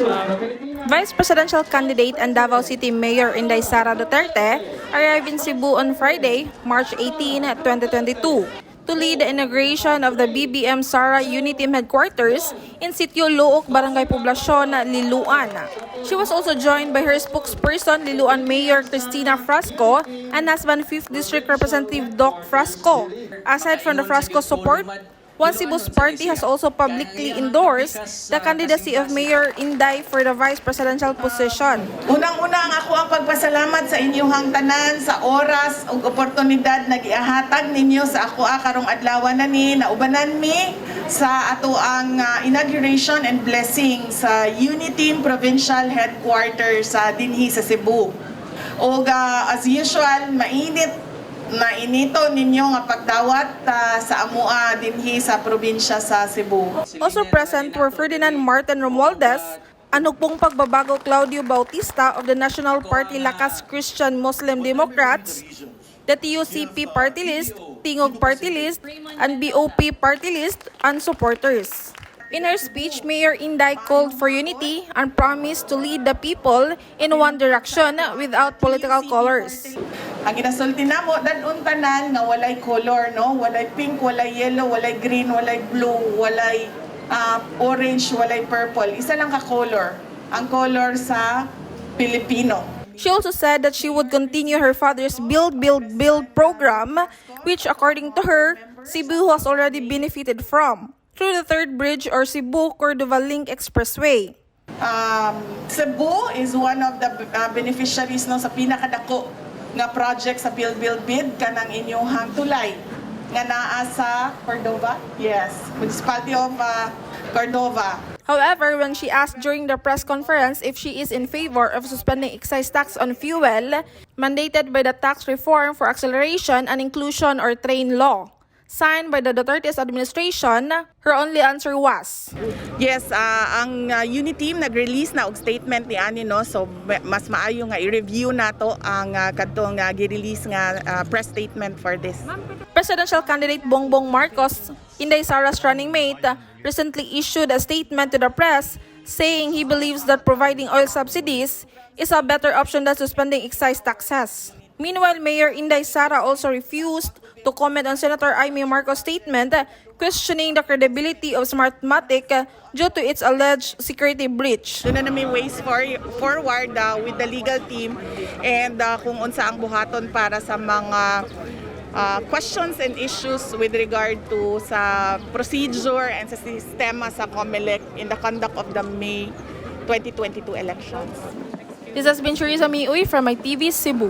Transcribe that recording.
Vice presidential candidate and Davao City Mayor Inday Sara Duterte arrived in Cebu on Friday, March 18, 2022, to lead the inauguration of the BBM Sara Uniteam headquarters in Sitio Looc, Barangay Poblacion, Liloan. She was also joined by her spokesperson, Liloan Mayor Cristina Frasco, and husband 5th District Representative Doc Frasco. Aside from the Frasco support, One Cebu's party has also publicly endorsed the candidacy of Mayor Inday for the vice presidential position. Unang-una ang ako ang pagpasalamat sa inyong tanan sa oras ug oportunidad na giahatag ninyo sa ako karong adlaw na ni naubanan mi sa ato ang inauguration and blessing sa Uniteam Provincial Headquarters sa dinhi sa Cebu. Ug as usual mainito ninyo nga pagdawat sa amua dinhi sa probinsya sa Cebu. Also present were Ferdinand Martin Romualdez, Anugpong Pagbabago Claudio Bautista of the National Party Lakas Christian Muslim Democrats, the TUCP Party List, Tingog Party List, and BOP Party List, and supporters. In her speech, Mayor Inday called for unity and promised to lead the people in one direction without political colors. Ang ginasulti namo dadun tanan nga walay color, no? Walay pink, walay yellow, walay green, walay blue, walay orange, walay purple. Isa lang ka color, ang color sa Pilipino. She also said that she would continue her father's Build, Build, Build program, which according to her, Cebu has already benefited from through the third bridge or Cebu-Cordova Link Expressway. Cebu is one of the beneficiaries no, sa pinakadako nga project sa Build, Build, Bid kanang inyong tulay nga naa sa Cordova. Yes, Municipality of Cordova. However, when she asked during the press conference if she is in favor of suspending excise tax on fuel mandated by the Tax Reform for Acceleration and Inclusion or TRAIN law, signed by the Duterte's administration, her only answer was, yes, ang Uniteam nag-release na og statement ni ani no, so mas maayo nga i-review nato ang kadtong gi-release nga press statement for this. Presidential candidate Bongbong Marcos, Inday Sara's running mate, recently issued a statement to the press saying he believes that providing oil subsidies is a better option than suspending excise taxes. Meanwhile, Mayor Inday Sara also refused to comment on Senator Amy Marcos' statement questioning the credibility of Smartmatic due to its alleged security breach. Doon na namin ways forward with the legal team and kung unsa ang buhaton para sa mga questions and issues with regard to sa procedure and sa sistema sa COMELEC in the conduct of the May 2022 elections. This has been Sheriza Uy from MyTV, Cebu.